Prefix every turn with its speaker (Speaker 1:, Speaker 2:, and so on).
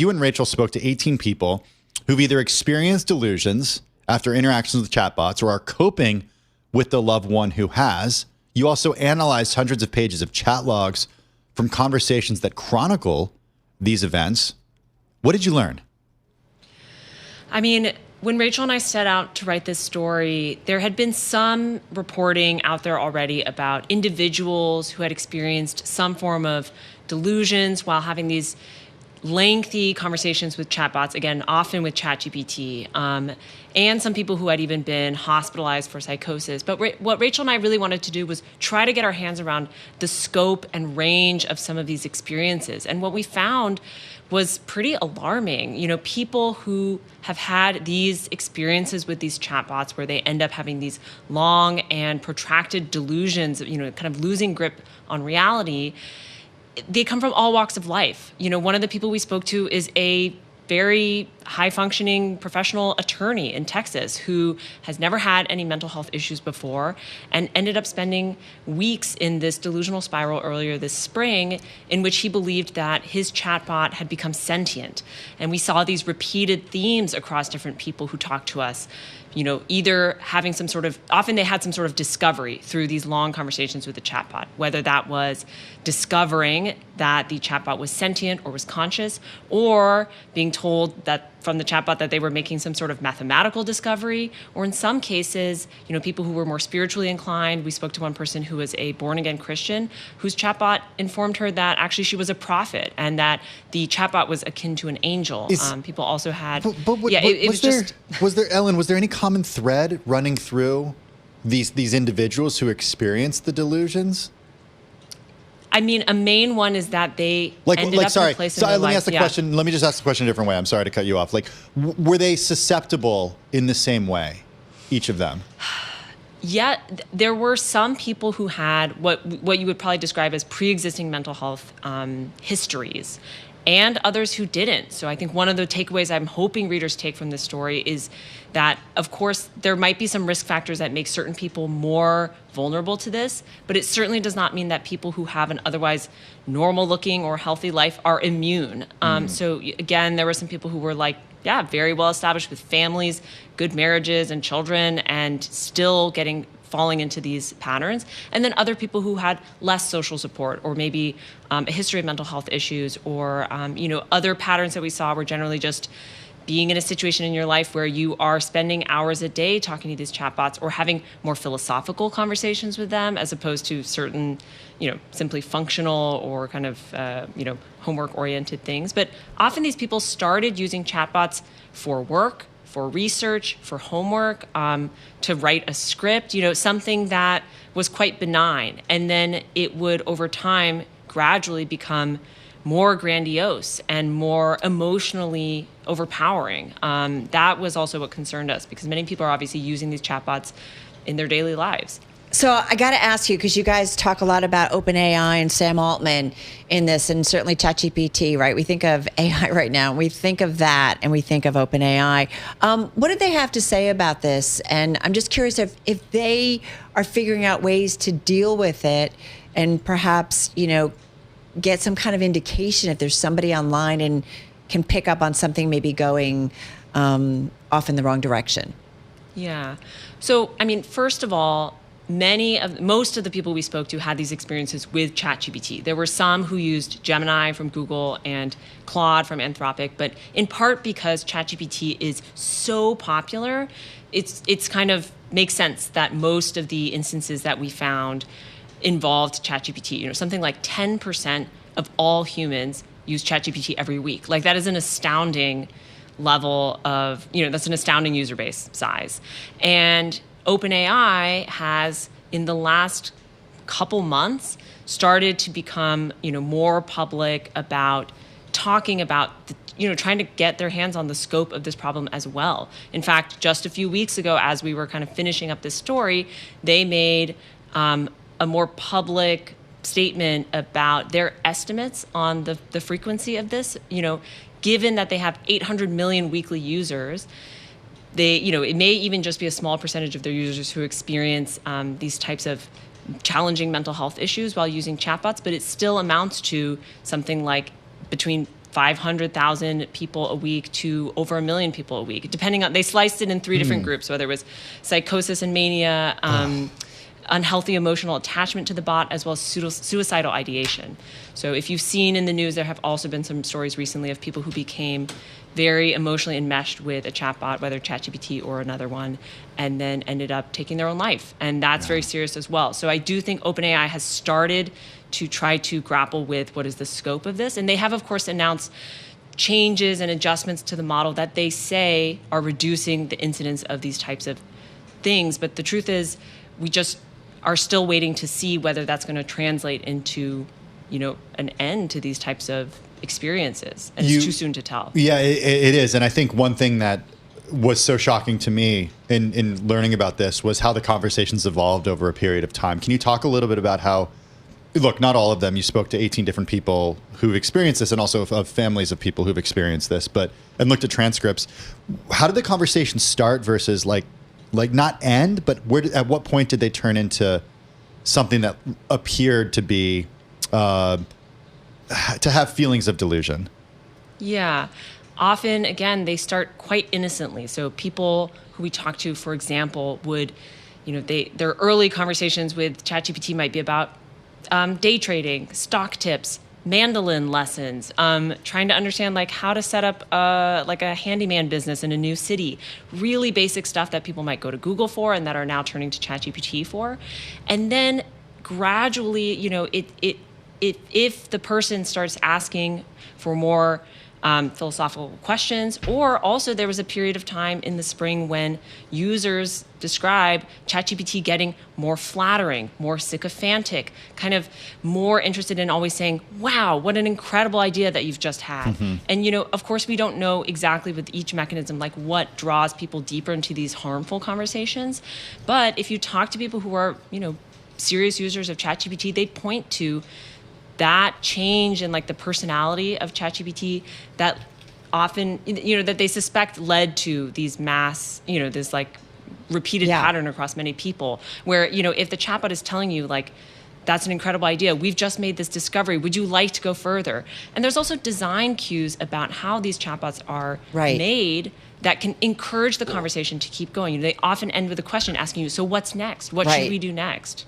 Speaker 1: You and Rachel spoke to 18 people who've either experienced delusions after interactions with chatbots or are coping with the loved one who has. You also analyzed hundreds of pages of chat logs from conversations that chronicle these events. What did you learn?
Speaker 2: I mean, when Rachel and I set out to write this story, there had been some reporting out there already about individuals who had experienced some form of delusions while having these lengthy conversations with chatbots, again, often with ChatGPT, and some people who had even been hospitalized for psychosis. But what Rachel and I really wanted to do was try to get our hands around the scope and range of some of these experiences. And what we found was pretty alarming. You know, people who have had these experiences with these chatbots where they end up having these long and protracted delusions, you know, kind of losing grip on reality, they come from all walks of life. You know, one of the people we spoke to is a very high-functioning professional attorney in Texas who has never had any mental health issues before and ended up spending weeks in this delusional spiral earlier this spring in which he believed that his chatbot had become sentient. And we saw these repeated themes across different people who talked to us, you know, either having some sort of, often they had some sort of discovery through these long conversations with the chatbot, whether that was discovering that the chatbot was sentient or was conscious, or being told that from the chatbot that they were making some sort of mathematical discovery, or in some cases, you know, people who were more spiritually inclined. We spoke to one person who was a born-again Christian whose chatbot informed her that actually she was a prophet and that the chatbot was akin to an angel. People also had,
Speaker 1: was there any common thread running through these individuals who experienced the delusions?
Speaker 2: I mean, a main one is that they ended up in a place in their life.
Speaker 1: Let me ask the question. Let me just ask the question a different way. I'm sorry to cut you off. Like, were they susceptible in the same way, each of them?
Speaker 2: Yeah, there were some people who had what you would probably describe as pre-existing mental health histories, and others who didn't. So I think one of the takeaways I'm hoping readers take from this story is that, of course, there might be some risk factors that make certain people more vulnerable to this, but it certainly does not mean that people who have an otherwise normal-looking or healthy life are immune. So again, there were some people who were like, yeah, very well established with families, good marriages and children, and still falling into these patterns. And then other people who had less social support or maybe a history of mental health issues or, other patterns that we saw were generally just being in a situation in your life where you are spending hours a day talking to these chatbots or having more philosophical conversations with them as opposed to certain, simply functional or kind of, homework-oriented things. But often these people started using chatbots for work, for research, for homework, to write a script, something that was quite benign. And then it would, over time, gradually become more grandiose and more emotionally overpowering. That was also what concerned us because many people are obviously using these chatbots in their daily lives.
Speaker 3: So I got to ask you, because you guys talk a lot about OpenAI and Sam Altman in this, and certainly ChatGPT, right? We think of AI right now, we think of that, and we think of OpenAI. What did they have to say about this? And I'm just curious if they are figuring out ways to deal with it and perhaps, get some kind of indication if there's somebody online and can pick up on something maybe going off in the wrong direction.
Speaker 2: Yeah. So, first of all, most of the people we spoke to had these experiences with ChatGPT. There were some who used Gemini from Google and Claude from Anthropic, but in part because ChatGPT is so popular, it's kind of makes sense that most of the instances that we found involved ChatGPT. Something like 10% of all humans use ChatGPT every week. Like, that is an astounding level of, that's an astounding user base size. And OpenAI has, in the last couple months, started to become, more public about talking about, trying to get their hands on the scope of this problem as well. In fact, just a few weeks ago, as we were kind of finishing up this story, they made a more public statement about their estimates on the frequency of this. Given that they have 800 million weekly users, it may even just be a small percentage of their users who experience these types of challenging mental health issues while using chatbots, but it still amounts to something like between 500,000 people a week to over 1 million people a week, depending on, they sliced it in 3 different groups, whether it was psychosis and mania, unhealthy emotional attachment to the bot, as well as suicidal ideation. So if you've seen in the news, there have also been some stories recently of people who became very emotionally enmeshed with a chatbot, whether ChatGPT or another one, and then ended up taking their own life. And that's very serious as well. So I do think OpenAI has started to try to grapple with what is the scope of this. And they have, of course, announced changes and adjustments to the model that they say are reducing the incidence of these types of things. But the truth is, we just are still waiting to see whether that's going to translate into, an end to these types of experiences. And it's too soon to tell.
Speaker 1: Yeah, it is. And I think one thing that was so shocking to me in learning about this was how the conversations evolved over a period of time. Can you talk a little bit about how, look, not all of them, you spoke to 18 different people who've experienced this and also of families of people who've experienced this, and looked at transcripts. How did the conversation start versus like not end, but at what point did they turn into something that appeared to be, to have feelings of delusion?
Speaker 2: Yeah. Often, again, they start quite innocently. So people who we talk to, for example, would, their early conversations with ChatGPT might be about day trading, stock tips, mandolin lessons, trying to understand how to set up a handyman business in a new city. Really basic stuff that people might go to Google for and that are now turning to ChatGPT for. And then gradually, if the person starts asking for more philosophical questions, or also there was a period of time in the spring when users describe ChatGPT getting more flattering, more sycophantic, kind of more interested in always saying, wow, what an incredible idea that you've just had. And, of course, we don't know exactly with each mechanism, what draws people deeper into these harmful conversations. But if you talk to people who are, serious users of ChatGPT, they point to that change in the personality of ChatGPT that often, that they suspect led to these mass, this repeated pattern across many people where, if the chatbot is telling you that's an incredible idea, we've just made this discovery, would you like to go further? And there's also design cues about how these chatbots are made that can encourage the conversation to keep going. They often end with a question asking you, so what's next? What should we do next?